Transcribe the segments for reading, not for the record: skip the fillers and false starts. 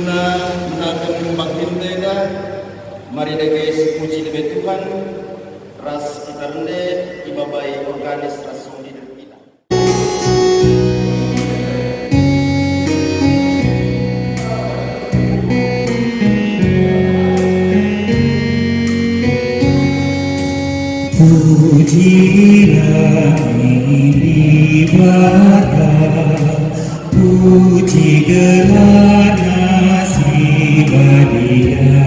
gunakan baginda, mari guys puji lebih Tuhan, ras kita rendah, ibabai organis ras hidup kita. Pujilah ibadah, puji gelar nasibah Dia,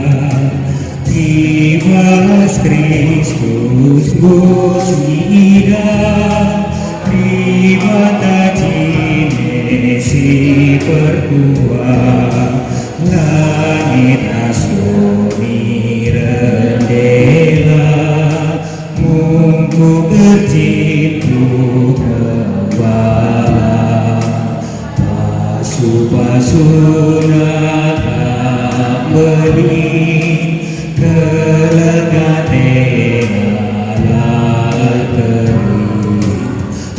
Ibas Kristus Bosida, Ribata Cinesi perkuat, langit asuni rendela, mungku bercintu kembali, pasu-pasuna tak beri, kelegatan teri.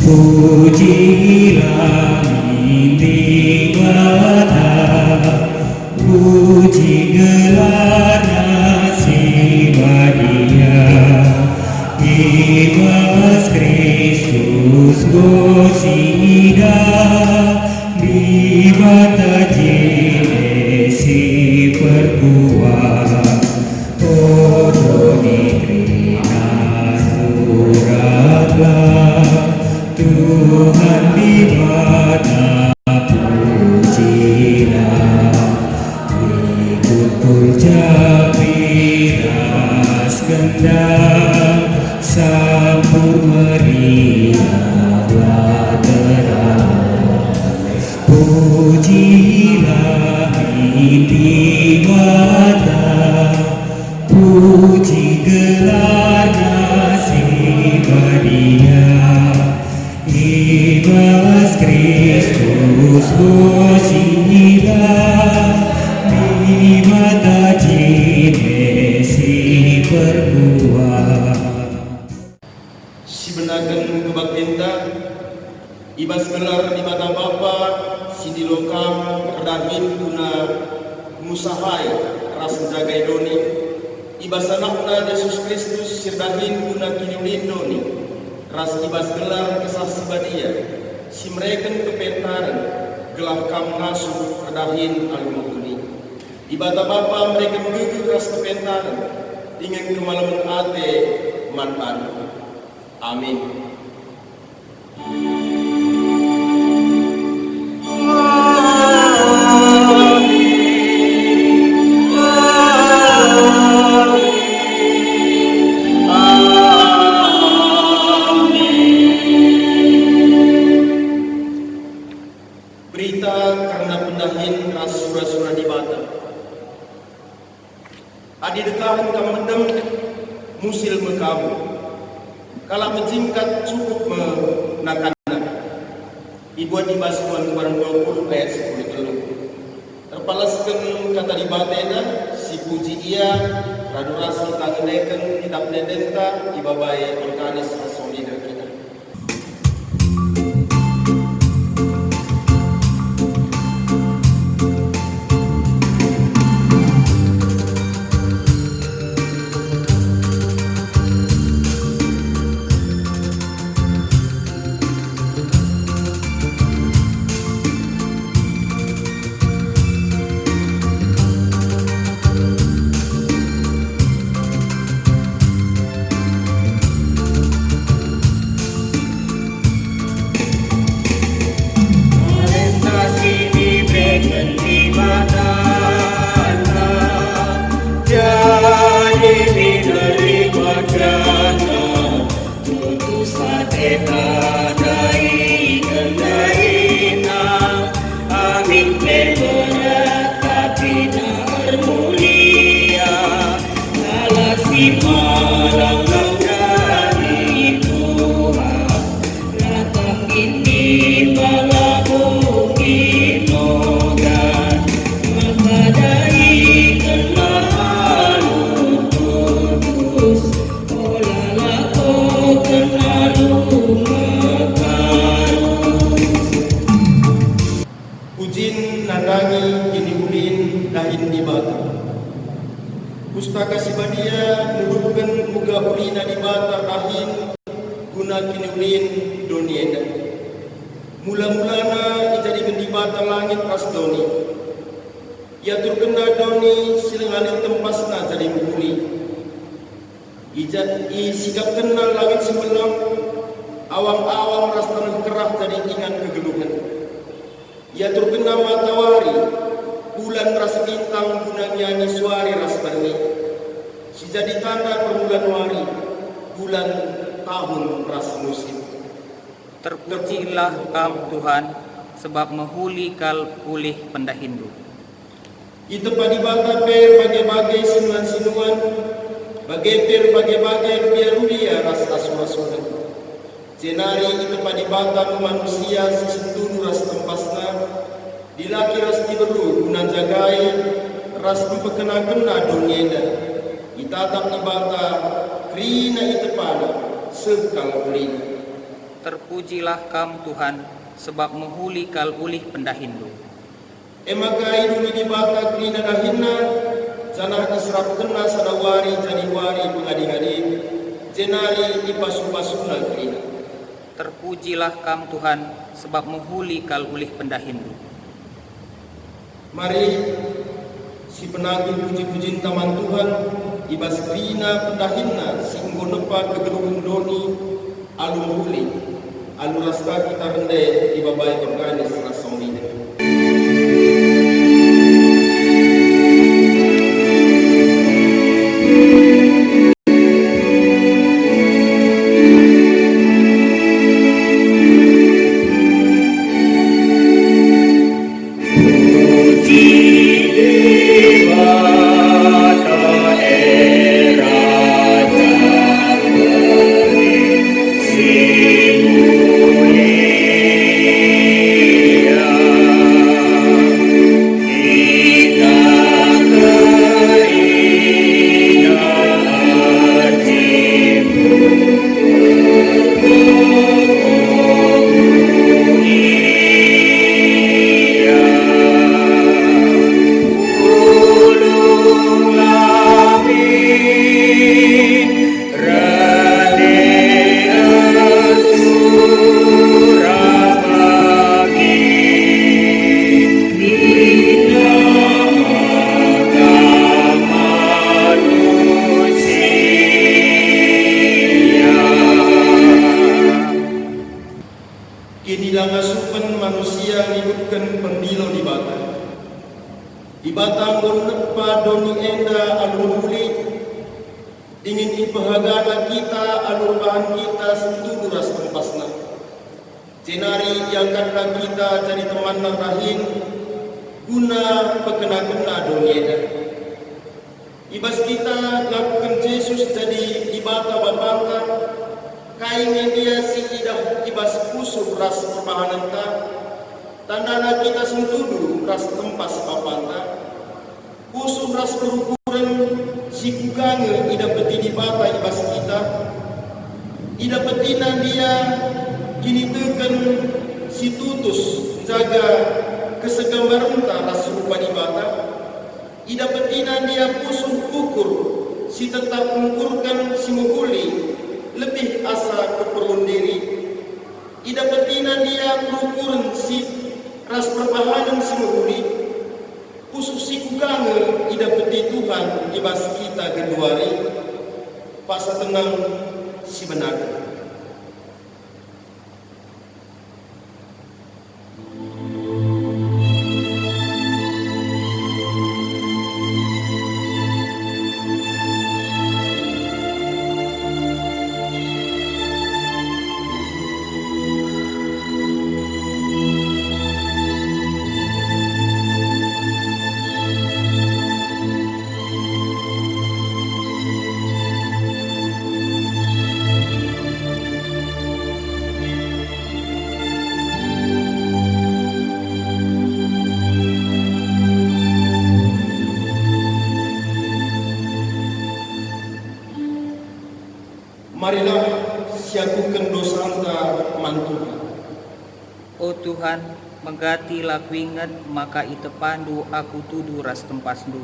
Pujilah ibadah, puji gelar nasibah Dia, Ibas Kristus Gosida, Libata Jinesi perkuat, Odoni Krina Surablah, Tuhan di mana pujilah, ikut kurcapiras gendang, sambur meriahlah terang. Pujilah ibadah, puji gelar nasibah Dia, Ibas Kristus Bosida, Libata Jinesi perkuat. Si benakan kebaginda, ibas gelar di mata Bapa, si di lokam redahin guna musahai ras jagai doni, ibas anakna Yesus Kristus sirdahin guna kinulindoni, ras ibas gelar kesah Dia, si mereka kepentaran, gelar kam ngasuh redahin alumukuni. Di mata Bapa mereka menuju ras kepentaran, ingin kemalaman ate mantan. Amin. Berita karena pendahin ras surah-surah di Batam. Adi dekahan kam mendem musil mekamu. Kalau menjingkat cukup menakanna. Ibuat ibas Tuhan 20 ayat 10 dulu. Terpalaskan kata di batena si puji ia radu rasa tanginaikan kitab nedenta ibabai organis rasoli dan kita. Kenal rahin di bata. Pustaka sibadia nuduhkan muga ulina di bata rahin guna kinulin donienda. Mula-mulana ijadikan di bata langit ras doni. Ia turkena doni silengalin tempasna jadi muhuli. I sikap kena langit sebelah awang-awang ras tanah kerah jadi ingat kegeluhan. Ia terkena matahari bulan ras bintang guna nyanyi suari ras berni. Si jadi tanda permulaan wari bulan tahun ras musim. Terpujilah Kam Tuhan sebab menghuli kal pulih pendahindu. Itu padi bata per bagai-bagai sinuan-sinuan, bagai per bagai-bagai biarulia ras asuran. Jenari itu padi bata manusia sesentunu ras tempasna, dilaki ras diberu guna jagai ras dipekena-kena donienda. Itatap di bata krina itu pada sekal ulina. Terpujilah Kam Tuhan sebab menghuli kal pulih pendahindu. Emakai dulu di bata krina dahinna, janah israp kena sadawari janiwari pengading-ading, jenari ipasu-pasuna krina. Terpujilah Kam Tuhan sebab menghuli kal pulih pendahindu. Mari si penagih puji-pujin taman Tuhan, ibas krina pendahinna si enggo nepa kegeluhun doni alu menghuli, alu rasta kita rendai di babai organis rasong ini. Kinilang asupan manusia ngikutkan pendilo di bata. Di batang nepa doni enda alur huli, ingin ipahagana kita alur bahan kita sentuh ras tempasna. Jenari diangkatlah kita jadi teman rahin guna pekena-kena doni enda. Ibas kita lakukan Yesus jadi di bata babata, kainnya dia si idah ibas kusur ras perbahanan ta, tandana kita sentudu ras tempas papanta, kusur ras berukuran si kugange idah peti di bata ibas kita, idah petina dia kini teken si tutus jaga kesegambaran ta ras rupa di bata, idah petina dia kusur ukur si tetap mengukurkan si mukuli lebih asa keperluan diri. Ida betina dia berukuran si ras perbahanan si mehuli. Khusus si kugange ida peti Tuhan ibas kita keduari. Pasa tenang si benar. Marilah siakukan dosa anta mantuhan. Oh Tuhan, Megati laku ingat maka itepandu aku tudu ras tempasdu.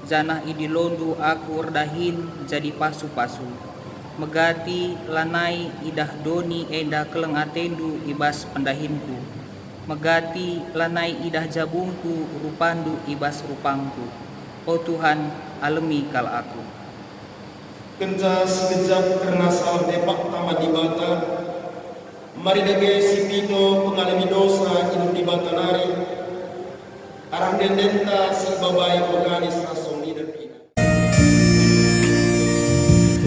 Janah idilondu aku erdahin jadi pasu-pasu. Megati lanai idah doni enda keleng atendu ibas pendahinku. Megati lanai idah jabungku rupandu ibas rupangku. O Tuhan, alemi kal aku. Kenca sekejap karena salah depak tamat di bata. Mari dage si pino pengalami dosa hidup di bata nari. Arang dendenta si babai organis rasong lider pina.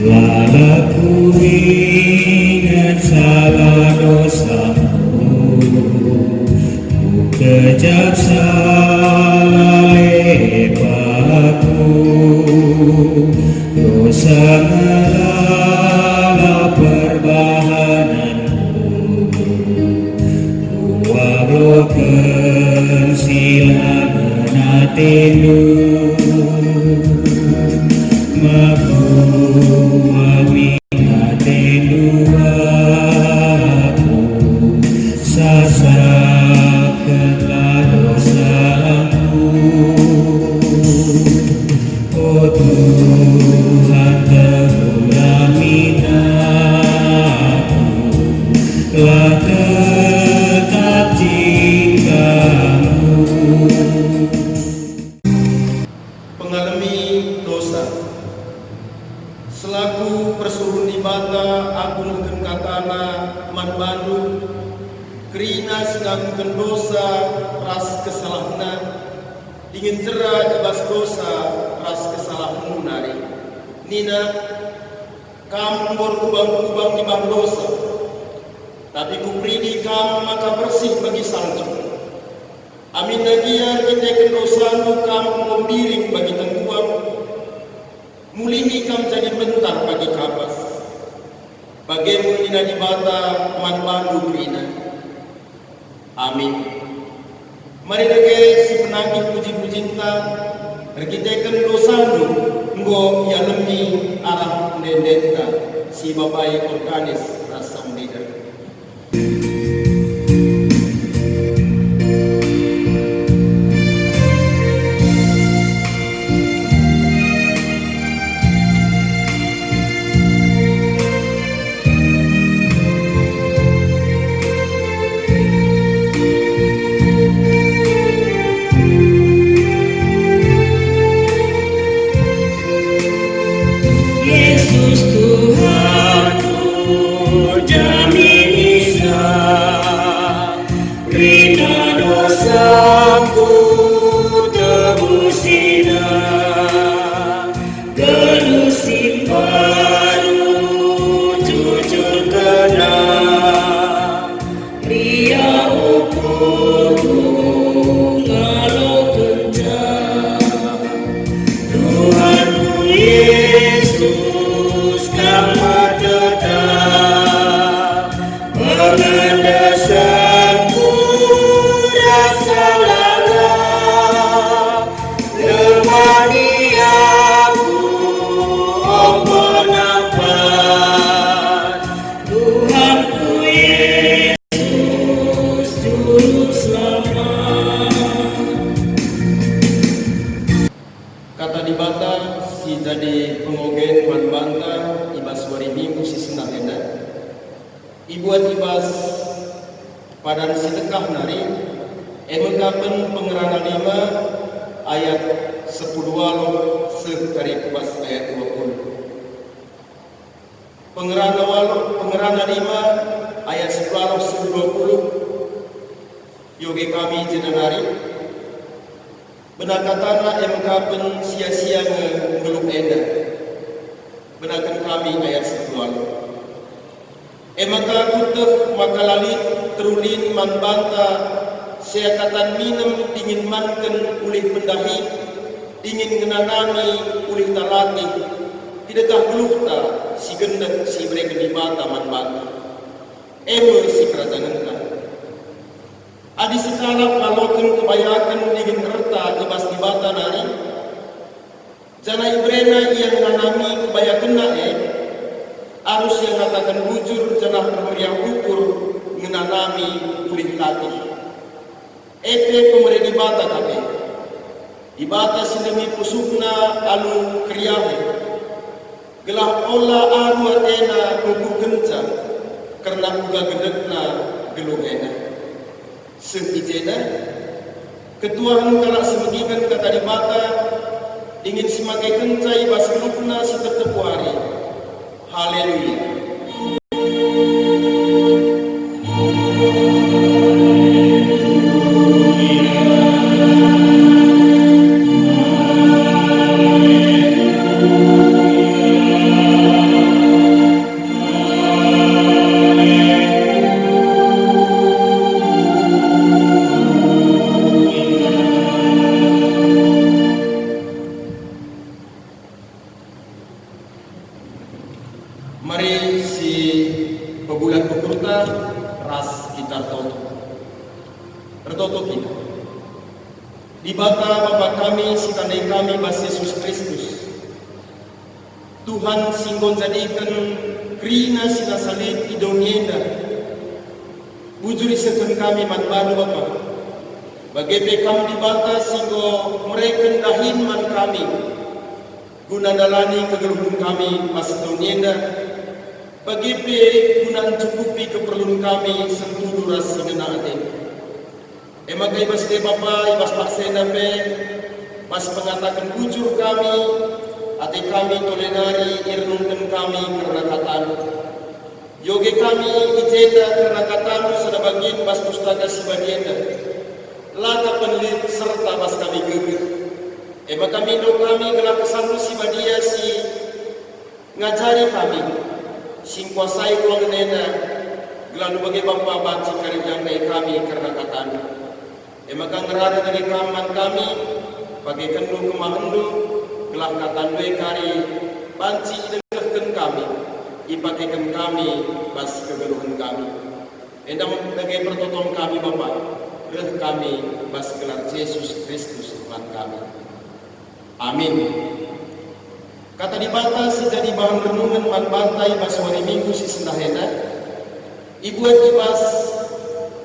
Lala ku ingat salah dosamu, ku kejap salah lepaku, dosa ngelala perbahananmu, ku wabloken sila menatendu. Pengalami dosa selaku persuruh di bata aku nuken katana man bandu kerina singakuken dosa ras kesalahan ingin jera ibas dosa ras kesalahan nari nina kam berkubang-kubang di bang dosa tapi kupridi kam maka bersih bagi sanjung. Amin nagian kita kendosamu kam membiring bagi tengkuang, mulihi kam jadi bentar bagi kapas. Bagaimana nina di bata man bandu krina. Amin. Mari dage si penagih puji-pujinta, rekitekan dosamu, nggo yalemi arah dendenta si babai organis rasam lider. Kata di bata si jadi pengogen man banta ibas wari minggu si senang enda ibuat ibas padan si tekah nari emekapen pengerana 5 ayat 10 walo sekari kubas ayat 20 pengerana 5 ayat 10 walo 20 yogi kami jenenari benakatana emkapen sia-sia ngeluk enda benakan kami ayat 10 emaka kutek makalali terulin man banta seakatan minem dingin manken ulih pendahi dingin ngenanami ulih talati tidakkah gelukta si gendek si mereka di bata man banta si kerajaan adi sekalak ngaloken kebayakan dingin reta kebas di bata nari jana ibrena yang nanami kebayakan arus yang katakan bujur jana bermeriang ukur ngenanami ulih latih epe pemerintah ibata kami ibata sinemi pusukna alu kriyahe gelah ola aru atena nuku kenca karena uga gedekna gelungena sehijena ketuahan kalak semegikan kata ibata ingin semakai kenca ibas gelukna setetepu hari. Haleluya. Mari si pebulan pekurta ras kita bertoto kita di bata Bapa kami si tandai kami Bas Yesus Kristus Tuhan singgon jadikan krina sina salib idonienda bujuri sekun kami man baru Bapa bagepe kami di bata singgo mereka dahin man kami guna dalani kegeluhun kami Bas idonienda bagipe guna mencukupi keperluan kami sentuh ras segenate. Emakai bas de Bapa ibas paksena pe pas mengatakan bujur kami ate kami tolenari irnungkan kami karena katamu. Yoge kami ijenda karena katamu sada bagian bas pustaka sibadienda. Laka penelit serta bas kami geger. Ema kami do kami gelah kesandu sibadia si ngajari kami sing kuasai kulon nena gelalu bagi Bapa banci karijang dari kami karena katamu emakang ngerada dari kaman kami bagi kendu kemahendu gelah katandu kari banci idengahkan kami ipakekan kami bas kegeluhan kami endam bagi pertotong kami Bapa reh kami bas gelar Yesus Kristus Tuhan kami amin. Kata di bata sejadi bahan renungan man bantai bas hari Minggu si sendahena ibuat ibas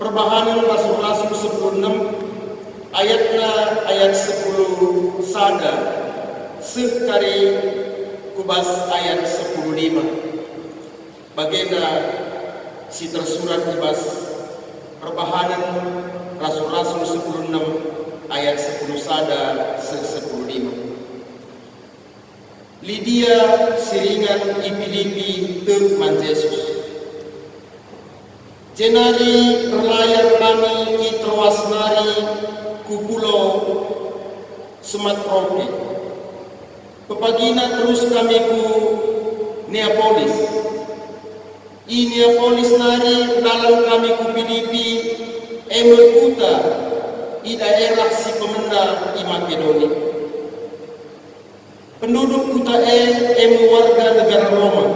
perbahanan Rasul-Rasul 16 ayatna ayat 10 sada sekari kubas ayat 15 bagena si tersurat ibas perbahanan Rasul-Rasul 16 ayat 10 sada 10 Lydia siringan ipilipi teman Yesus. Jenari relayar kami itrowasnari kupulo Semat Roke. Pepagina terus kami ku Neapolis. I Neapolis nari dalam kami ku Filipi emerkuta i daerah si pemenda i Makedonia. Penduduk kuta emu warga negara Roma.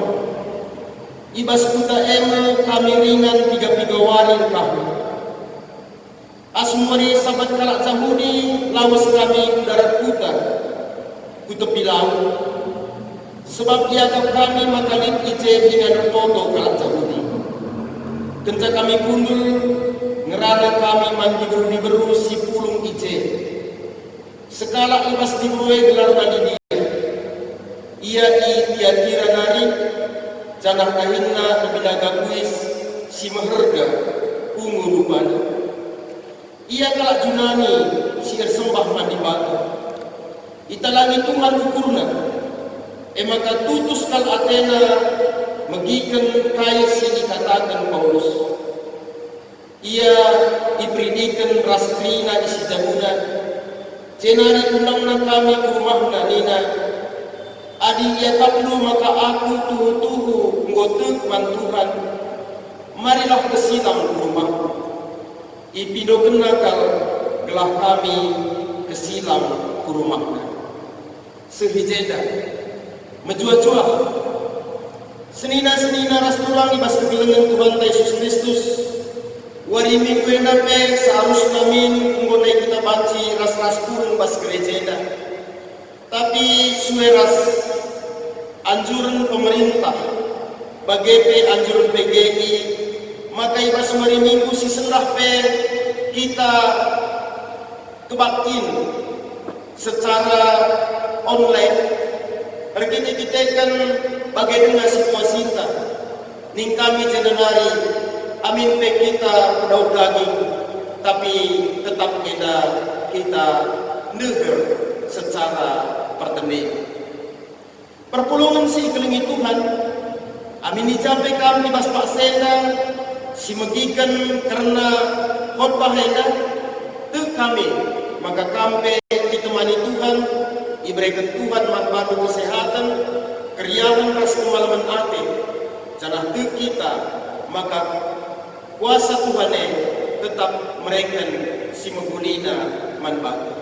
Ibas kuta emu kami ringan 3 wari kami. Asmori sabat kalak Yahudi lawas kami darat kuta tepi laut. Sebab iakap kami makalit ije dengan toto kalak Yahudi. Kenca kami kundul ngerada kami mandi beru si pulung ije. Sekala ibas dimulai gelar dali ia tiada nari janah kahinna bebilaga kuis si meherga ungu rupana ia kalak junani si ersembah mandi batu italangi Tuhan ukurna emaka tutus kal Athena megikan kai si dikatakan Paulus ia dipridikan raskrina isi jabuna jenari undangna kami ke rumahna nina adi ia taklu maka aku tuhu ngotek man Tuhan marilah kesilam rumah ipido kenakal gelah kami kesilam ke rumahna sehijeda menjua-jua senina-senina ras tulang ibas kebilangan Tuhan Yesus Kristus wari minggu enape seharusnya min nggonai kita banci ras-ras kurung bas gerejeda tapi sueras anjuran pemerintah bagepe anjuran PGI maka ibas hari Minggu si sendah pe kita kebaktian secara online. Kita kan bagaimana situasi kita. Ning kami jenenari amin pe kita pedaud daging, tapi tetap kita neger secara pertemanan. Perpulungan si kelingi Tuhan, amin dicapai kami bas Pak Sendang, si megikan karena khotbah hendak te kami, maka kami ditemani Tuhan, diberikan Tuhan manfaat kesehatan, keriangan ras kemalaman hati, jangan te kita, maka kuasa Tuhan tetap mereka si menggulina manfaat.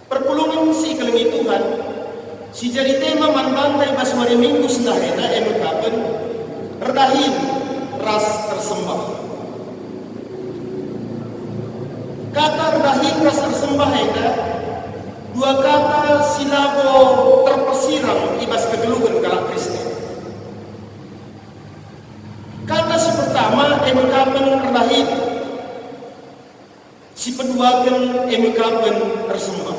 Perpulungan si kelingi Tuhan, si jadi tema manbantai pas hari Minggu sedahena emekapen redahin ras tersembah. Kata redahin ras tersembah hena dua kata silabo terpersiram ibas kegelugan kalak Kristen. Kata si pertama emekapen redahin, si peduakan emekapen tersembah.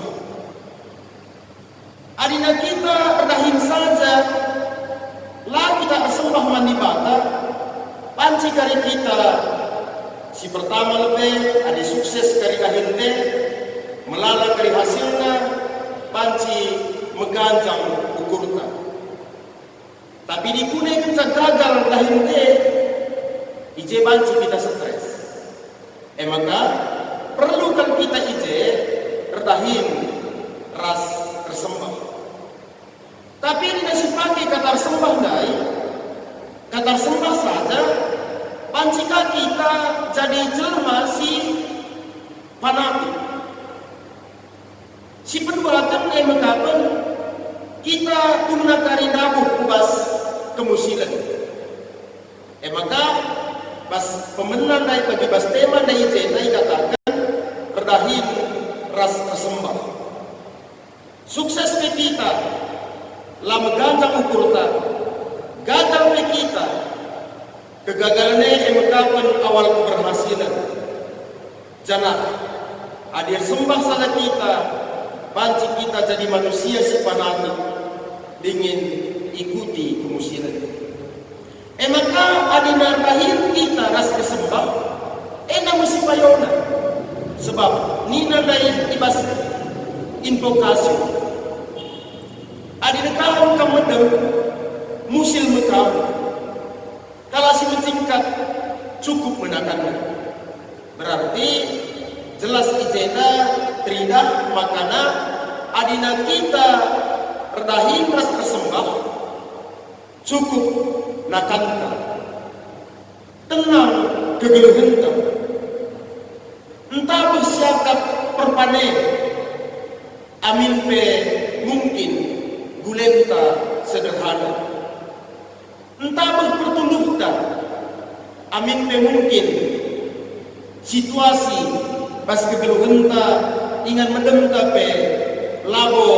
Adina kita redahin saja, lah kita sembah mandi bata, panci kari kita, si pertama lebih, ada sukses kari akhirnya, melala kari hasilnya, panci meganjang ukurta. Tapi dikunakan gagal akhirnya, ije panci kita stres. Maka perlukan kita ije redahin ras tersembah. Tapi ini masih pakai kata sembah dai, kata sembah saja, pancika kita jadi jelma si fanatik. Si perbuatan yang mengatakan kita guna kari nabuh kubas kemusilan. Maka pas pemenang dai bagi bas tema dai jenai katakan redahin ras tersembah. Sukses ke kita lah meganjang ukurta, gagal ke kita, kegagalannya emekapan awal keberhasilan. Jangan hadir sembah salah kita, panci kita jadi manusia si fanatik, ingin ikuti kemusilan. Maka adina rahim kita ras kesembah, mesti payona, sebab nina lain ibas invokasi. Adina kaham kamedem musil mekam, kalau si mentingkat cukup menakannya. Berarti jelas ijena tridah makana adina kita redahin ras tersembah cukup nakanta tenang kegeluhenta entah bersiakat perpane amin pe mungkin gulenta sederhana entah berpertunduhta amin pe mungkin situasi pas kegeluhenta ingan medem pe labo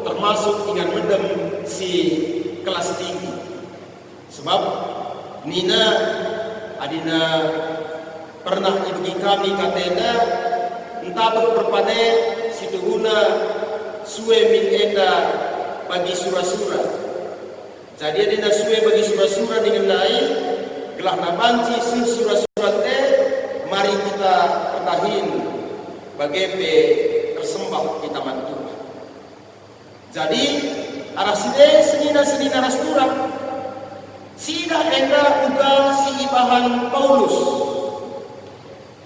termasuk ingan medem si kelas tinggi sebab nina adina pernah ibuki kami katena entah berperpane situhuna suwe min enda bagi surah-surah. Jadi adina suwe bagi surah-surah dengan lain gelah nabanci si surah-surah teh mari kita pertahin bagepe tersembah kita mantu. Jadi arah senina rasturang sida enda uga si ibahan Paulus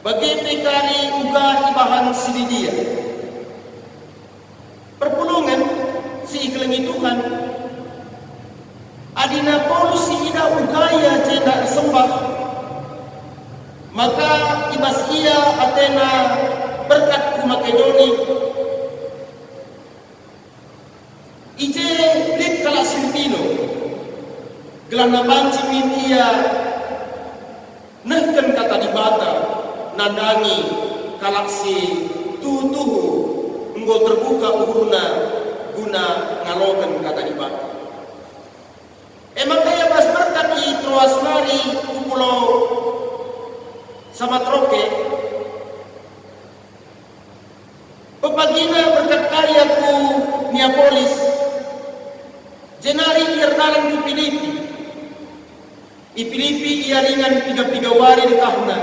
bagepe kali uga ibahan Silidia. Perpulungan si iklengi Tuhan adina Paulus si ida ugaya jenda sembah maka ibas ia Athena berkat ku Makedoni ije lit kala Silvino gelana banci min ia nehken kata di bata nandangi kalak si tuhu enggo terbuka uhurna guna ngalogen kata di bata. Emang kaya pas berkat di Troas Mari pulau Samatroke Pepagina berkat karya ku Neapolis, jenari irdalan ku Filipi. I Filipi ia ringan 3 wari di kahuna.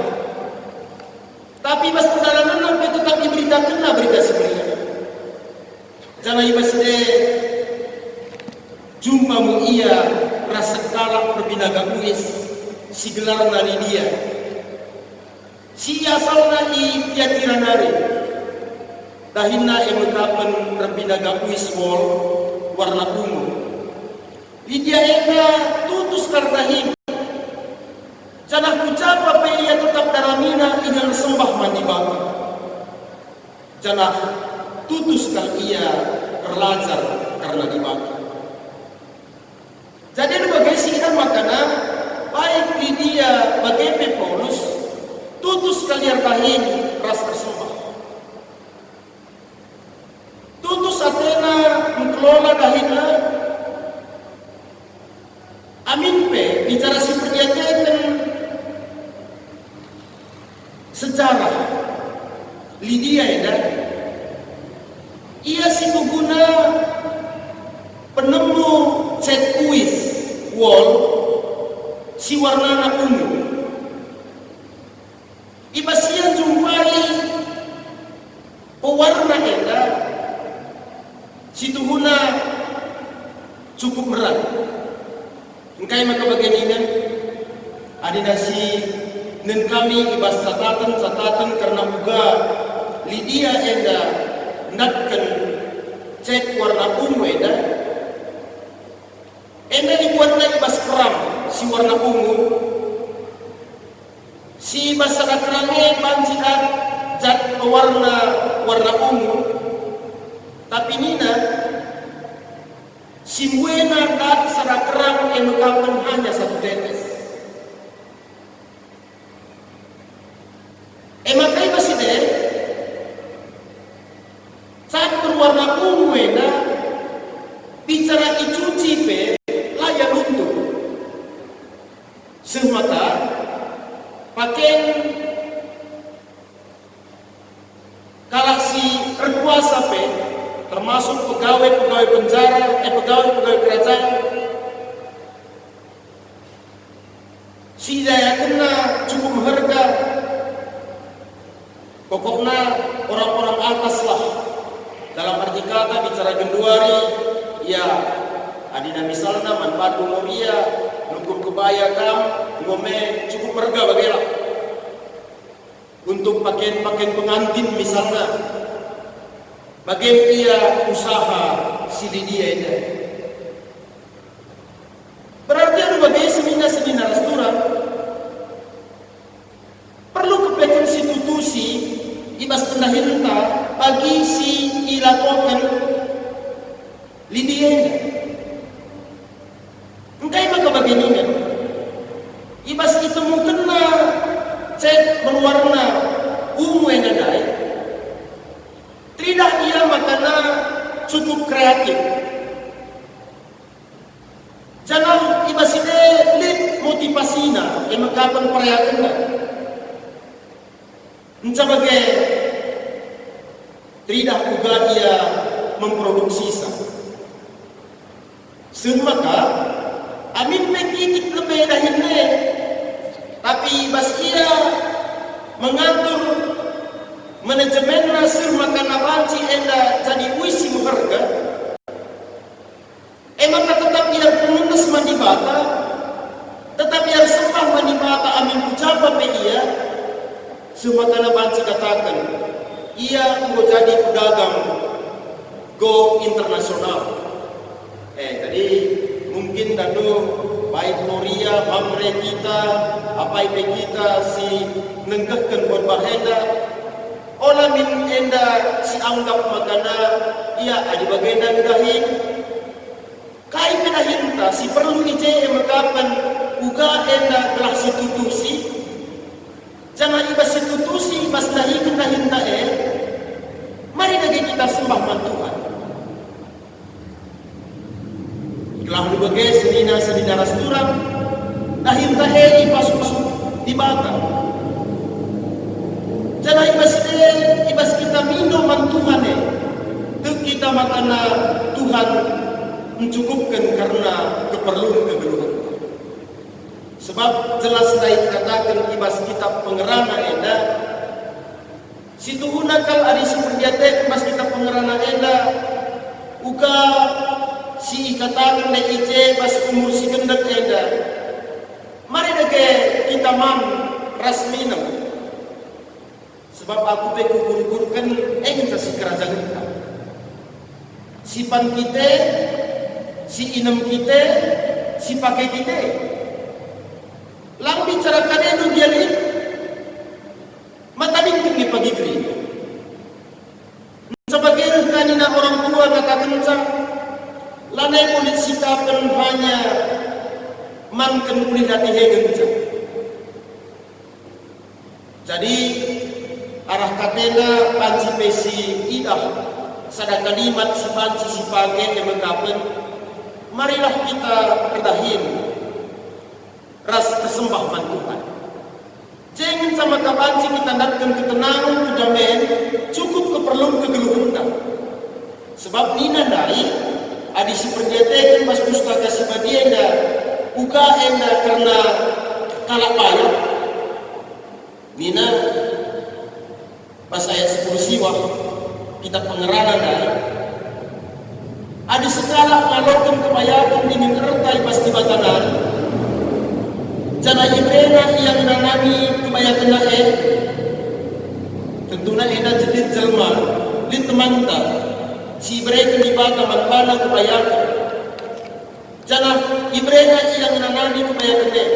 Tapi pas perjalanan tetap diberitakan berita sebenarnya. Jangan ibas jumpa mu ia rasa kalah perbinaga kuis si gelar nari dia. Si asalna i Tiatiranari. Dahina yang mengkapan perbinaga kuis wall warna ungu. Lidia eka tutus kardahin. Janah kucapa pe ia tetap daramina ingin sembah mandi bapa. Janah tutus kal ia terlajar karena dibagi. Jadi bagai sihir makana baik di dia bagai Paulus tutus kalian kahin ras tersembah. Tutus Athena mengelola kahina. Amin pe bicara seperti sejarah Lydia ya. Ia si pengguna penemu cat kuis wall si warna ungu. Ibasian jumpai pewarna enda si tuhuna cukup berat. Engkai maka bagian ini adina si nen kami ibas catatan karena juga Lydia enda nakkan cek warna ungu enda dibuat naik bas kerang si warna ungu si bas kerangnya pancikan jat warna ungu tapi nina si buena kat sarang kerang yang mengkapan hanya 1 tetes. Makai masih deh saat berwarna ungu ena bicara icuci pe layak untuk semata pakai kalau si berkuasa pe termasuk pegawai penjara pegawai kerajaan si daya kena cukup harga. Pokoknya orang-orang atas lah. Dalam arti kata bicara genduari, ya adina misalnya manfaat moria, nukur kebaya kam, ngome cukup harga bagilah. Untuk pakaian pengantin misalnya, bagian ia usaha si Lydia ini. Berarti ada bagian seminar restoran perlu kepekan institusi ibas pendahirta bagi si ilakokan Lydia ini. Engkai maka bagian ibas itu mungkin cek berwarna ungu yang ada. Tidak ia makana cukup kreatif. Jangan ibas ini lihat motivasinya yang mengkapan perayaan. Sebagai tidak juga dia memproduksi sisa. Semaka amin pekitik lebih dahulu, tapi bas ia mengatur manajemen nasir makan abanci enda jadi wisi harga. Maka tetap ia penulis mandi bata, tetap ia sembah mandi bata amin ucapa pe ia. Semakana banci katakan ia mau jadi pedagang go internasional. Tadi mungkin dadu baik Gloria, pamre kita, apa ipe kita si nenggahkan buat bahenda. Olah min enda si anggap makana ia adi bagenda dahin. Kai pedahinta si perlu ije makapan uga enda telah situtusi. Jangan ibas institusi, ibas dahikan dahinta mari lagi kita sembah Tuhan. Telah dibagai sedina restoran dahinta ibas dibakar. Jangan ibas kita minum Tuhan kita makana Tuhan mencukupkan karena keperluan kegeluhan. Sebab jelas naik katakan ibas kitab pengerana enda situ hunakal adi seperdiate ibas kitab pengerana enda uka si katakan na ice pas umur si kendak enda mari deke kita mam rasminam sebab aku pe kukur-kurkan engsa si kerajaan kita si pan kita si inem kita si pakai kita lang bicara kadenu dia ni mata bingkung ni pagi kri sebagai kanina orang tua katakan sa lanai kulit sikapan hanya manken kulit hati hegen sa jadi arah katena panci pesi idah sada kalimat si panci si pakai yang mengkapen marilah kita berdahin ras kesembah Tuhan. Jangan sama kapanci kita datang ketenangan, kedamaian, cukup keperluan kegeluhan. Sebab nina dai, adi si perjalanan mas pustaka si badienda, uka enda karena kalak payah. Nina pas ayat 10 siwah kita pengerana dai. Adi sekala ngalokan kebayatan dingin ertai pas di batanan. Jana ibrena yang nanami kebayatan nae tentunya ena jadi jelma di temanta si ibrena di bata manpana kebayatan jana ibrena yang nanami kebayatan nae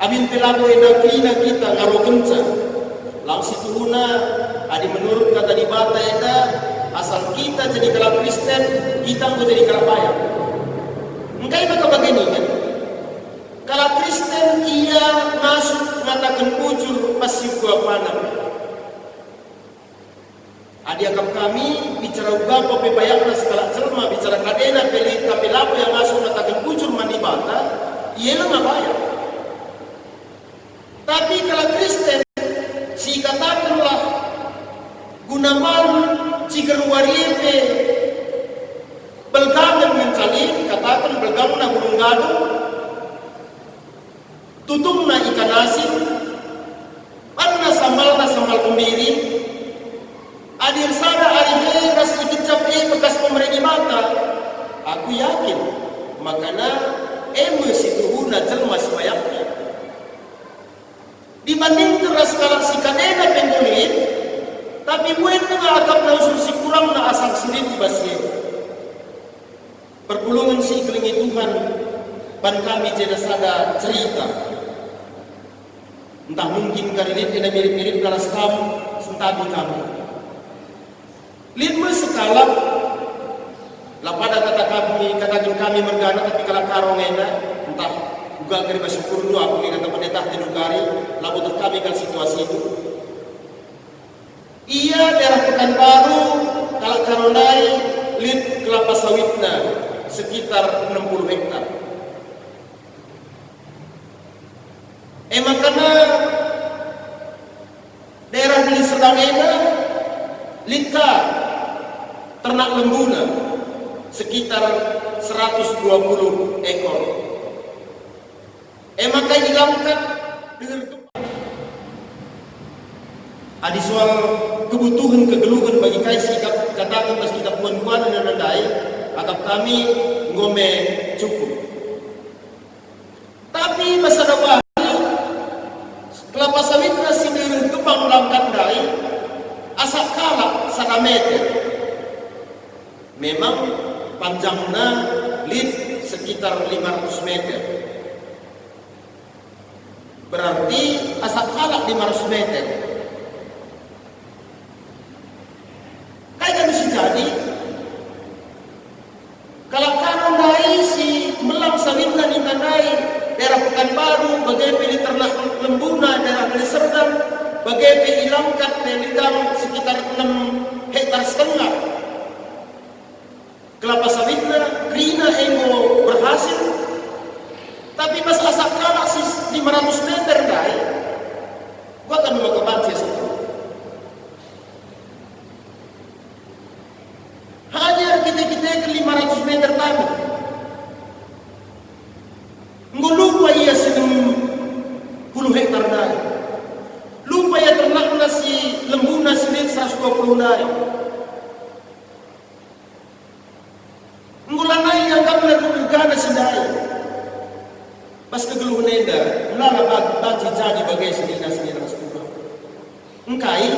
abin pelaku ena kina kita ngarokenca langsung tuhuna adi menurut kata di bata ena asal kita jadi kalau Kristen kita mau jadi kalau payah engkai maka begini kan. Kalau Kristen ia masuk mengatakan bujur pasti gua panam. Adiakap kami bicara ugapa pebayangna segala jelma bicara kadena pelita pelaku yang masuk mengatakan bujur manibata, ia nggak bayar. Tapi kalau Kristen si katakanlah gunaman jika wariete belgangan mencari katakan belgangan na gunung gadung tutung na ikan asin, panna sambal kembiri, adir sana ari ras ikut capai bekas pemerintah mata, aku yakin makana emosi tuhuna jelma sebayaknya. Dibanding keras kalau si kadena pengulit, tapi buat tengah akap na usul si kurang na asal sendiri basir. Perpulungan si kelingi Tuhan, pan kami jadi sada cerita. Entah mungkin karinit kena mirip-mirip kelas kamu, sentabi kamu. Lima sekala, lapada katakan kami mergana tapi kalau karongena, entah juga kari bersyukur dulu aku ni kata pendeta tinukari, lalu kami kan situasi itu. Ia daerah Pekanbaru, kalau karonai, lid kelapa sawitna sekitar 60 hektar. Makana daerah di Sedangena lika ternak lembuna sekitar 120 ekor. Maka hilangkan dengan adi soal kebutuhan kegeluhan bagi kaisi katakan pas kita puan-puan dan nandai atau kami ngome cukup. Tapi masa depan kelapa sawit na sinirang tubang langkat dai asak kalak 1 meter. Memang panjangnya lid sekitar 500 meter. Berarti asak kalak 500 meter. Kayak bisa jadi kalau kanan dai si melang sawitna ni tandai daerah Pekanbaru bagai ternak lembuna daerah Deli Serdang bagai hilangkan pelidang sekitar 6,5 hektar kelapa sawitna Rina Emo berhasil tapi pas asak kalak 500 meter dai gua kan mau kebanci satu kita 500 meter tanah. Nggak lupa ia 10 hektar dari. Lupa ia ternakna si lembuna sendiri 120 dari. Ngulanai yang kami lakukan sendiri. Pas kegeluh nenda, ulala bagi jadi bagai sedina sepuluh. Engkai,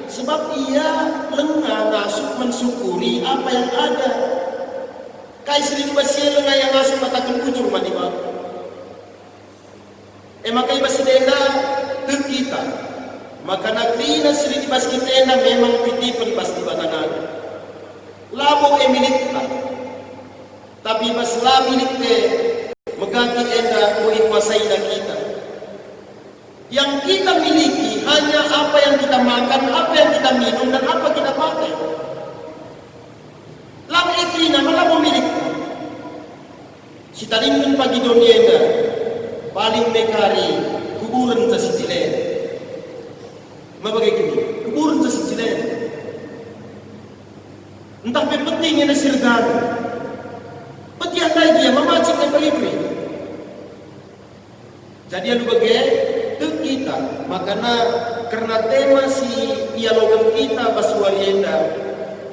sebab ia lengah ngasuk mensyukuri apa yang ada. Kai sering basi lengah yang ngasuk matakan kucur mandi bang. Makai basi nenda ter kita. Maka nakrina sering bas kita memang titipan bas di batanan. Labo milikta. Tapi bas la milikte megati enda kuikuasai kita. Yang kita miliki hanya apa yang kita makan, apa yang kita minum, dan apa kita pakai. Lang ekrina malah memiliki. Si taringin pagi dunia enda paling mekari kuburan sa sisilen. Mabagai kini kuburan sa sisilen. Entah pentingnya na sirgan. Pati andai dia memacik yang palikri. Jadi anu bagai kita makana karena tema si dialogan kita basuarienda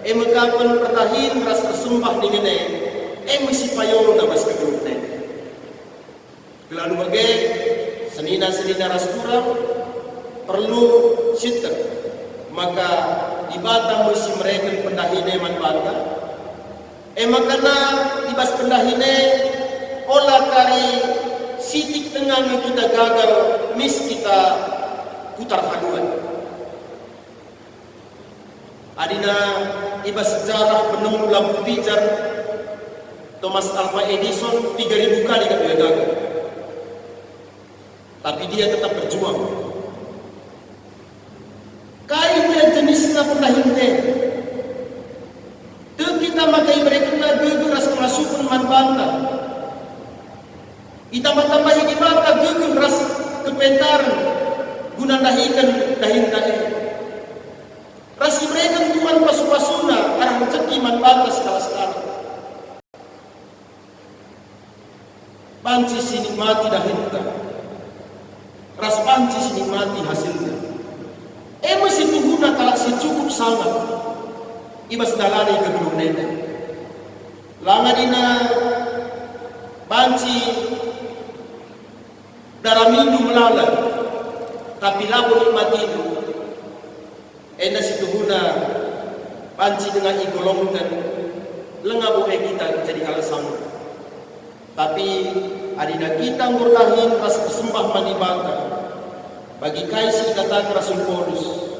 mekapan pertahin ras tersembah dengan misi payo na mas kegrupne. Lalu bagai senina ras kurang perlu sitter maka di Batam mesti mereka pendahine manfaatkan. Makana ibas pendahine olah kari sitik tengah kita gagal mis kita putar haluan. Adina ibas sejarah penemu lampu pijar Thomas Alva Edison 3000 kali kan dia gagal. Tapi dia tetap berjuang. Kainnya jenisnya pendahine. Kita makai mereka na gegeras kemasukan manbanta. Kita tambahi di mata gegeras kepentaran guna dahikan dahin dahin. Rasi mereka tuan pasu-pasuna arah rezeki manbanta sekala-sekala. Panci sini mati dahinta. Ras panci sini mati hasilnya. Masih tuhuna kalak si cukup sangat. Ibas dalani ke belum nenek. Langa dina banci darah minggu melala, tapi labu nikmati itu. Ena situ guna banci dengan igolongkan lenga boleh kita jadi alasan. Tapi adina kita ngurlahin ras kesembah manibaka. Bagi kaisi kata Rasul Paulus,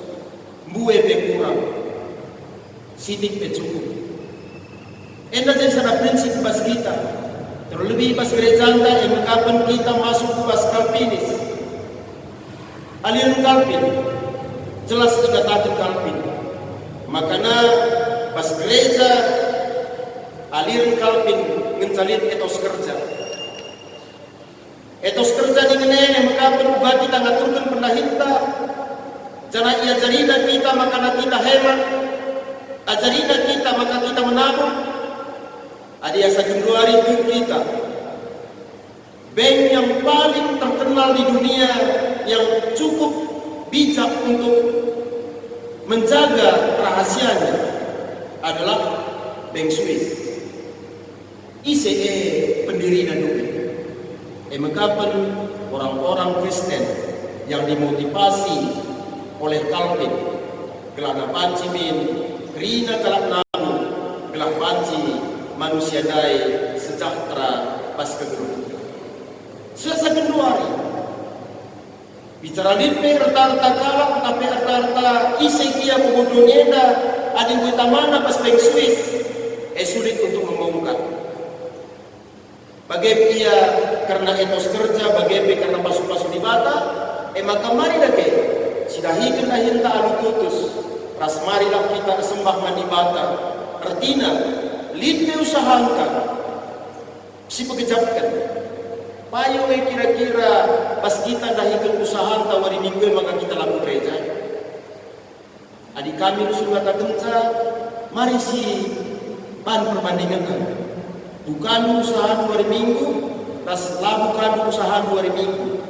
buwe pe kurang. Sidik cukup. Enda jadi sana prinsip bas kita. Terlebih bas gereja anda yang kapan kita masuk ke bas Calvinis. Aliran Calvin jelas dikatakan Calvin. Makanya bas gereja aliran Calvin ngencalin etos kerja. Etos kerja dengan yang kapan ubah kita ngaturkan pendahinta. Jangan ia jarina kita maka kita hemat. Ajarina kita maka kita menabung. Ada yang Januari kita bank yang paling terkenal di dunia yang cukup bijak untuk menjaga rahasianya adalah Bank Swiss. ICE pendiri dan dunia. Mengkapan orang-orang Kristen yang dimotivasi oleh Calvin gelana pancimin Krina kalak namu gelah panci manusia dai sejahtera pas kegelut. Selasa Januari bicara lipe rata-rata kalak tapi rata-rata isi kia bobodonya ading kita mana pas Bank Swiss sulit untuk membongkar. Bagi ia karena etos kerja, bagi karena pasu-pasu di bata, maka mari lagi sidahikan dahinta alu putus. Ras marilah kita sembah manibata. Artinya, lid usahakan si pekejapkan. Payo kira-kira pas kita dahikan usahaan tawari minggu maka kita laku gereja. Adik kami usul kata kenca, mari si pan perbandingan bukan usaha 2 hari minggu, bukan usaha 2 hari minggu,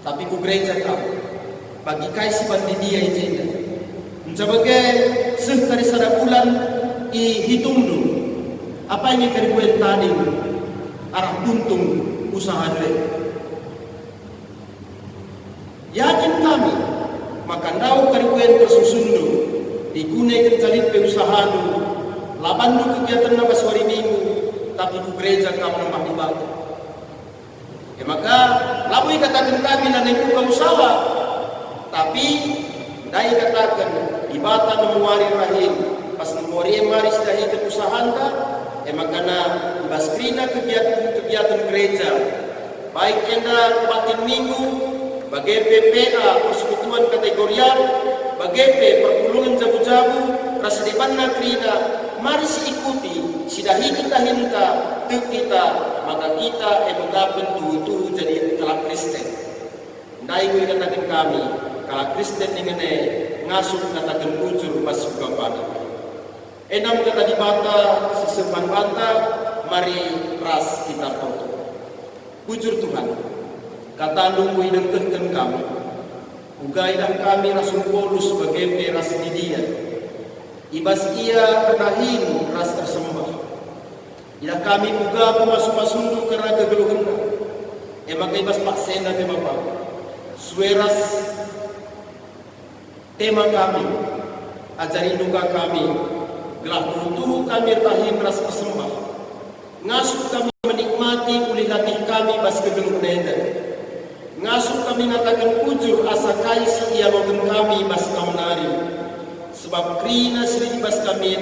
tapi ku gereja kamu bagi kaisi bandi dia ijenda mencapai sekali sada bulan hitung dulu apa yang keribuen tadi arah untung usaha dulu. Yakin kami maka ndau karibuen tersusun dulu digunakan calit usaha dulu laban dulu kegiatan nambah 2 hari minggu tapi ku gereja kamu nambah ibadah. Maka lalu katakan kami nanti buka usaha tapi dai katakan ibadah memuari rahim pas memuari maris dahi ke usaha anda maka na baskrina kegiatan gereja baik anda batin minggu bagi PPA persekutuan kategorial bagi perpuluhan jabu-jabu rasa dipanna krina mari ikuti sidahi kita hinta tuk kita maka kita mendapat tuh jadi kalah Kristen. Ndai gue katakan kami kalah Kristen dengan ngasuh katakan bujur pas juga pada. Enam kata di bata sesempan bata mari ras kita foto. Bujur Tuhan kata nunggu hidangkan kami. Ugai dan kami Rasul Paulus sebagai peras di dia. Ibas ia kenahin ras tersembah. Ila kami buka pemasuk-masundu karena kegeluhan. Maka ibas Pak Sena ke Bapak. Sueras tema kami. Ajari duka kami. Gelah tuhu kami rahim ras tersembah. Ngasuh kami menikmati ulih hati kami bas kegeluhan. Ngasuh kami ngatakan ujur asa kaisi ia logen kami bas kamunari. Sebab krina sering bas kami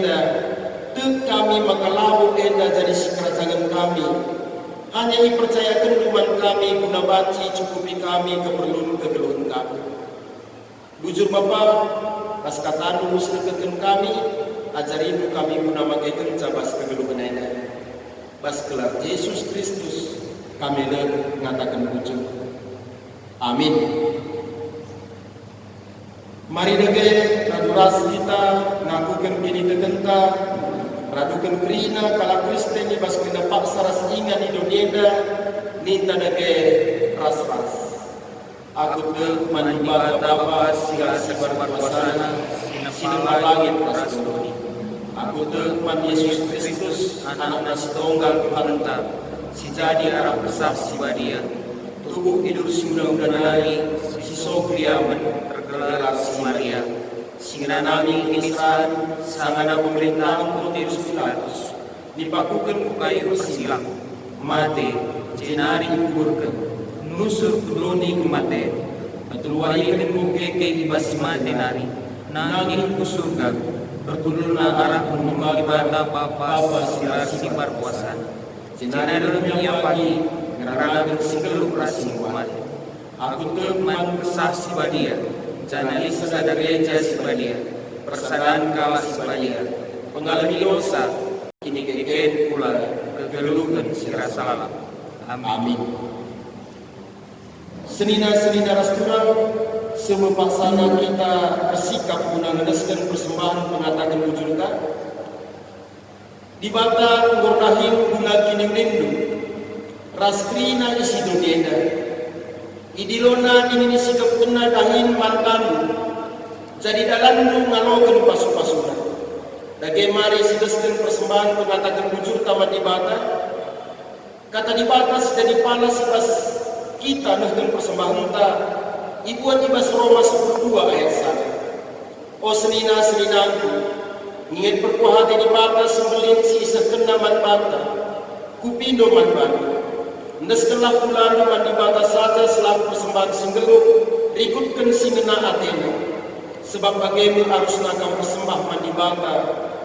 tuk kami maka lawu jadi si kerajaan kami. Hanya dipercayakan iman kami guna baci cukupi kami keperluan kami. Bujur Bapak, pas kata nu serkeun kami, ajarin kami guna magakeun cabas kegeluhan ena. Bas gelar Yesus Kristus kami ngatakan bujur. Amin. Mari dege raduras kita ngakukan kini tegenta radukan krina kala Kristen ni bas kena paksa ras ingan Indonesia ninta dege ras-ras. Aku te manibata Bapa sila sibar kuasana sinema langit rasuni. Aku te man Yesus Kristus anak setunggal Tuhan si jadi arah besar si badia. Tubuh hidup si muda-muda si Sokriaman tergelar si Maria sehingga nami Israel sangana pemerintahan Pontius Pilatus dipakukan ku kayu persilang mate jenari kuburkan nusur kudoni kemate atulwari kemuke ke ibas mate nari nangin ku surga bertuluna arah menunggu ibadah Bapa sila sibar kuasa jenari dalamnya pagi ngeranakan singeluk rasing kumat. Aku teman kesah si badia, janali sadar gereja si badia, persadaan kala si badia, pengalami dosa, kini kekeken pula kegeluhan si rasa. Amin. Senina-senina rasturang, semua paksana kita bersikap guna meneskan persembahan pengatakan wujudkan. Di bata ngornahim guna kini rindu. Raskrina isi dogenda idilona ini sikap kena dahin mantan jadi dalam ngalokan pasu-pasuna dage mari sideskeun persembahan pengatakan bujur tamat ibada kata dibatas dan dipanas ibas kita nahkeun persembahan ta ibuan ibas Roma 12 ayat 1. O senina-seninaku ngin perkuah hati dibatas sembelin si sekena manbata kupindo manbata Neskelah bulan mandi batas saja selaku persembahan singgeluk ikutkan singena Athena sebab bagaimana harus nakam persembah mandi bata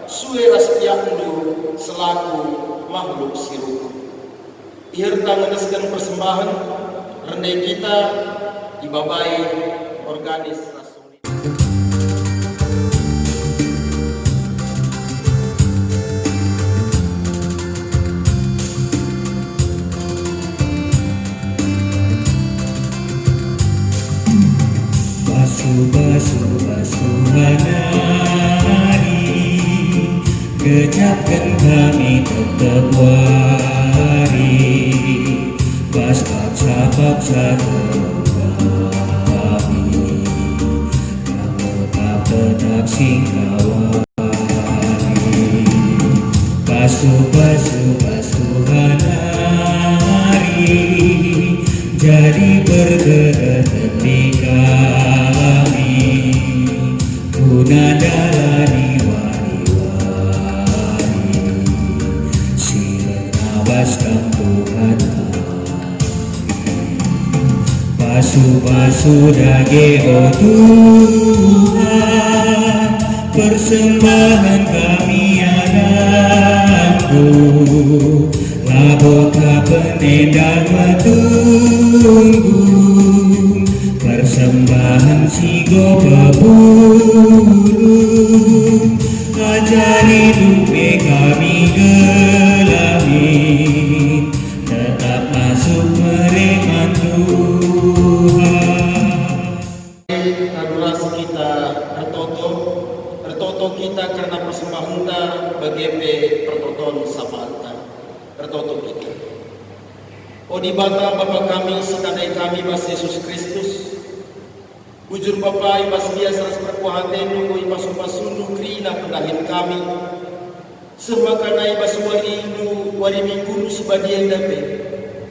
suwe raspiakundu selaku makhluk sirup ihirta meneskan persembahan rendah kita dibabai organis rasuli. Basuh-basuh menari Kejapkan kami tetap waris, pas paksa-paksa kami, kamu tak tetap singkawani. Basuh-basuh hari, jadi bergerak ketika kami guna dalani wari-wari, sirna baskan Tuhan. Basuh-basuh dage oh Tuhan, persembahan kami anakku, labota penendang menunggu, persembahan sigo babulu, ajari dupe kami gelami, tetap masuk mereman Tuhan. Adoras kita Ertoto kita karena persembahan bagepe pertoton sapanta Ertoto kita. Odi bata Bapa kami sekadai kami Bas Yesus Kristus, bujur Bapa ibas biasa perkuhatenu ibas upasundu krina pendahin kami, semakana ibas wari minggu subadian dape,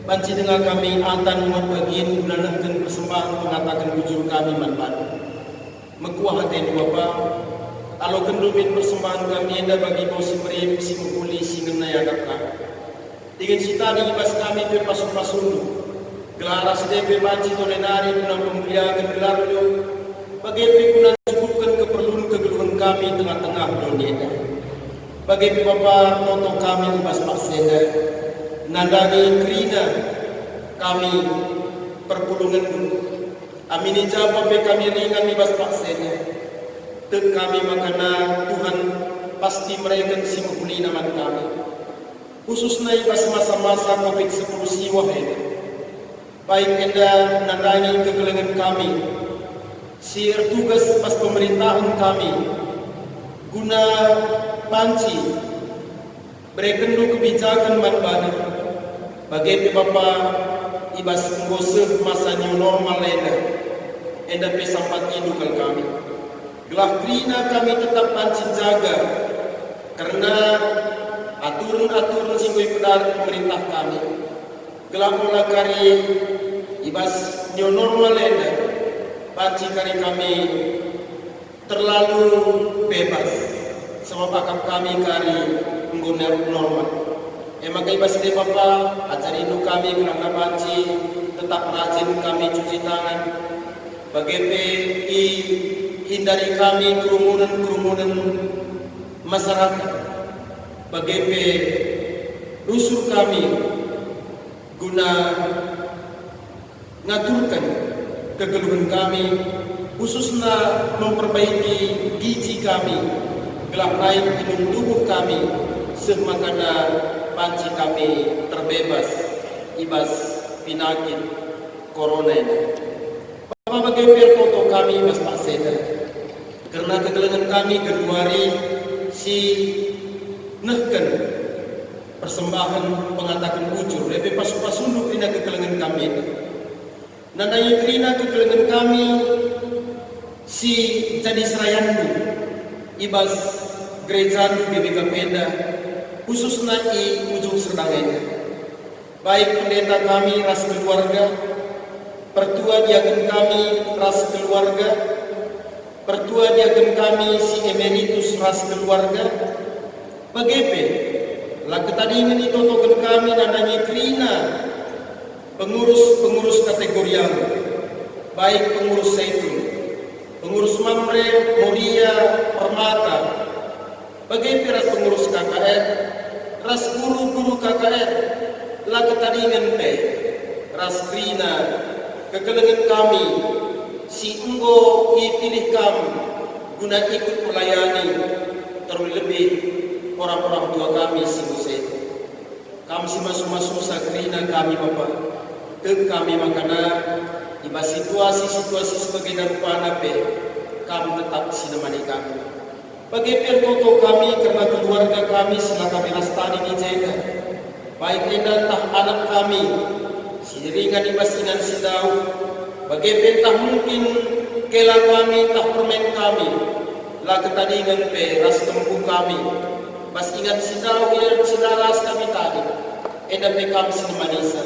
banci dengan kami atan bagian gunakan persembahan mengatakan bujur kami manpan. Mekuahaten Bapa, alo kendubin persembahan kami enda bagi bau si merem si menguli si ngenayadap kami. Dengan sitani ibas kami pe pasu-pasundu, gelaras depe banci tolenari punang pemuliaan gelar lu, bagepe punang cukupkan keperluan kegeluhan kami tengah-tengah dunia. Bagepe Bapa toto kami ibas pakseda, nandani krina kami perpulungan dulu. Amini jawab kami ringan ibas pakseda, tek kami makana Tuhan pasti mereka si menguli nama kami. Khususnya ibas masa-masa COVID-19 siwah ini, baik enda nandani kegelengan kami, si tugas pas pemerintahan kami, guna panci, berekendu kebijakan manbana, bagi Bapa ibas menggoseh masa new normal enda pesampat indukal kami. Gelah krina kami tetap panci jaga, karena aturan-aturan singkui pedar pemerintah kami. Gelah mula kari ibas new normal panci kari kami terlalu bebas, sama pakam kami kari menggunakan normal. Maka ibas de Bapa ajari induk kami gelah panci tetap rajin kami cuci tangan, bagepe hindari kami kerumunan masyarakat. Bagepe rusuh kami guna ngaturkan kegeluhan kami, khususnya memperbaiki gizi kami, gelah naik minum tubuh kami, semakana panci kami terbebas ibas penyakit corona ini. Bapak bagepe foto kami ibas pakseda, karena kegeluhan kami keduari si nehken persembahan pengatakan bujur lebih pasu-pasundu krina kekelengan kami ini. Nandai krina kekelengan kami si jadi serayandu ibas gereja GBK Peda khususnya i ujung serdangnya. Baik pendeta kami ras keluarga, pertua diaken kami ras keluarga, pertua diaken kami si emeritus ras keluarga, bagepe lah ketadingan itu token kami nandanya krina pengurus kategorial, baik pengurus Zaitun, pengurus Mamre, Moria, Permata, bagepe ras pengurus KKR, ras guru-guru KKR, lah ketadingan ras krina kekelengan kami si enggo dipilih kami guna ikut melayani terlebih orang-orang tua kami si Muslim. Kami si masuk-masuk sakrina kami Bapa, ke kami makana iba situasi sebagai darupana kami tetap sinemani kami. Bagi pertoto kami karena keluarga kami sila kami lestari dijaga. Baik enda tah anak kami, siringan ibasingan sidau. Bagi pentah mungkin kela kami tah permen kami. La ketadingan pe ras tempu kami. Bas ingat sidau yang sidaras kami tadi. Enda pe kami sinemanisa.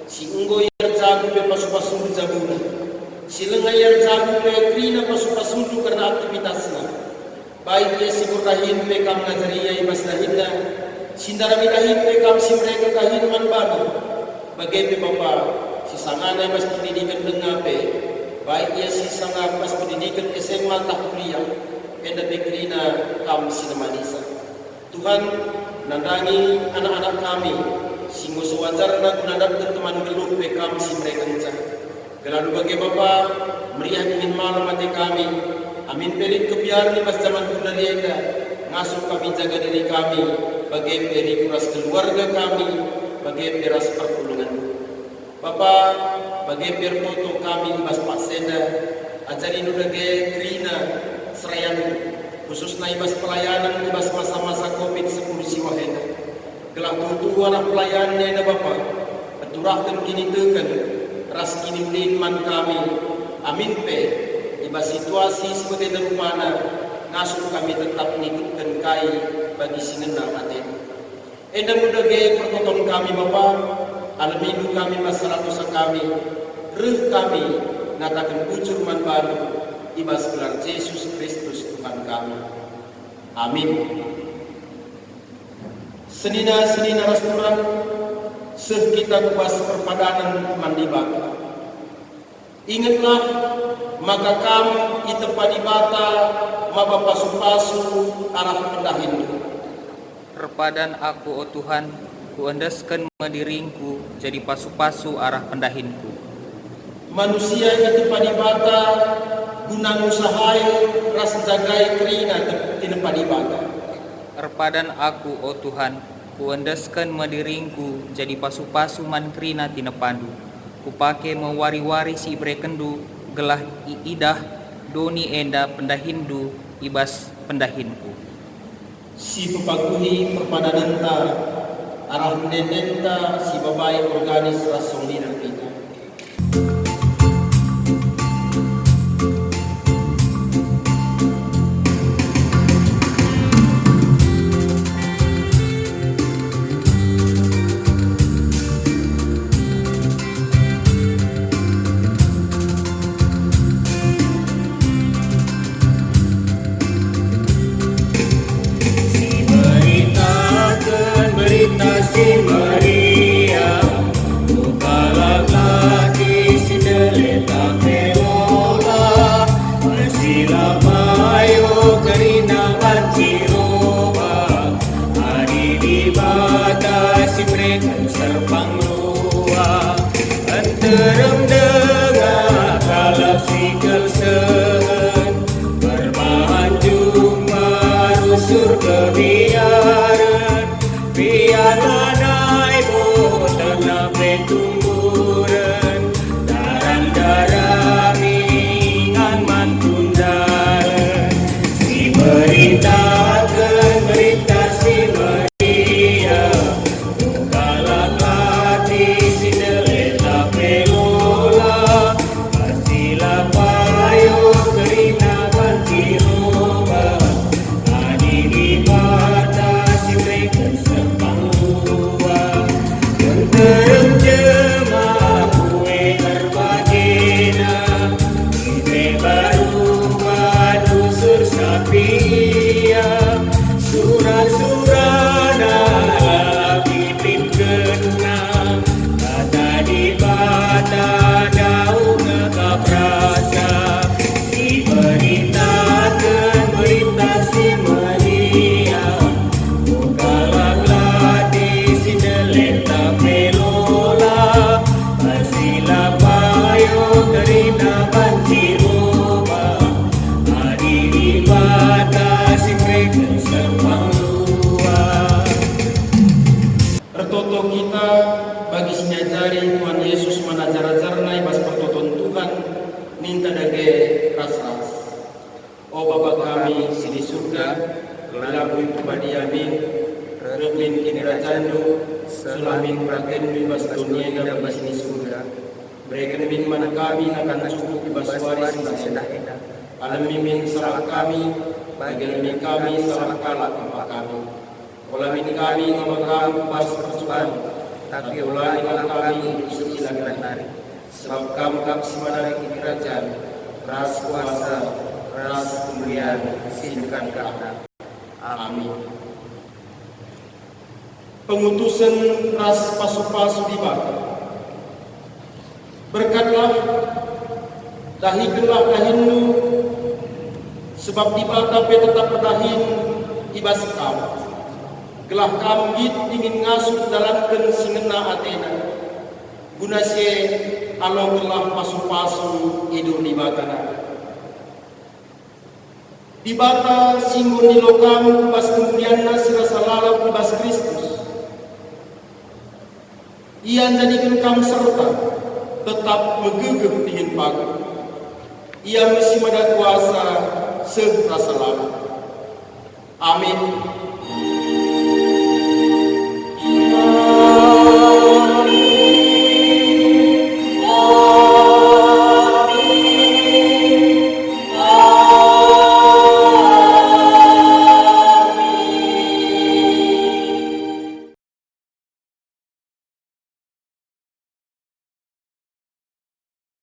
Si unggo yang jago pe pasu-pasu jaguna. Si lengai yang jago pe krina pasu-pasu karena aktivitasnya. Baik ia si murtahin pe kam ngajaria ibas dahinna, sindara midahin pe kam si mereka dahin man baru. Bagai pe bapa, si sangana ibas pendidikan dengar pe, baik ia si sangana ibas pendidikan SMA tak kuliah, enda pe krina kam si nemanisa. Tuhan nandangi anak-anak kami, singgo sewajarna kunadat teman geluh pe kam si mereka ngecah. Gelalu bagai bapa, meriah ingin malam hati kami. Amin perit kebiar ni pas zaman kunariega ngasuh kami jaga diri kami bagi peri kuras keluarga kami bagi peras pertolongan Bapa bagi pertoto kami pas pasenda ajari nudage krina serayan khususnya ibas pelayanan ibas masa-masa COVID-19 siwahena gelah tutu anak pelayanan na Bapa peturahkan kini tekan ras kini man kami amin pe Iba situasi sebagai derumana ngasuh kami tetap ngikutkan kai bagi singenang aten. Enda mudage pertonton kami Bapa, alamidu kami masalah dosa kami, reh kami ngatakan ucur man baru, ibas gelar Yesus Kristus Tuhan kami. Amin. Senina rasturang, seh kita kubas perpadanan mandibaka. Ingatlah maka kamu itepadi bata maba pasu-pasu arah pendahin. Repadan aku, oh Tuhan, kuendeskan mendiringku jadi pasu-pasu arah pendahinku. Manusia itepadi bata gunang usahai ras jagai krina tinepadi bata. Repadan aku, oh Tuhan, kuendeskan mendiringku jadi pasu-pasu mankrina tinepandu. Kupake mewari-wari si brekendu gelah iidah doni enda pendahindu ibas pendahinku. Si pepakuhi perpadananta arah nenenta si babai organis rasong linan kita. Bukalah hati si deleta pelo Remin kerajaan selamin pragen bebas dunia dan bebas di surga. Berikan min mana kami akan cukup bebas waris sedah edah. Alam mimin salah kami, bagi min kami salah kalah tempat kami. Olah min kami ngomong pas percobaan, tapi olah kami sekilas nari. Sebab kamu semana kerajaan, ras kuasa, ras kemuliaan, sinkan karena. Amin. Pengutusan ras pasu-pasu di bawah. Berkatlah, dahikanlah dahinmu, sebab di bawah tetap berdahin ibas kamu. Gelah kamu ingin ngasuh dalam singena Athena. Guna se alo gelah pasu-pasu hidup di bawah. Di bawah singgung di lokam pas kemudian nasira salalap ibas Kristus. Ia jadikan kamu serta tetap megegeh dingin pagu. Ia mesti ada kuasa serta selalu. Amin.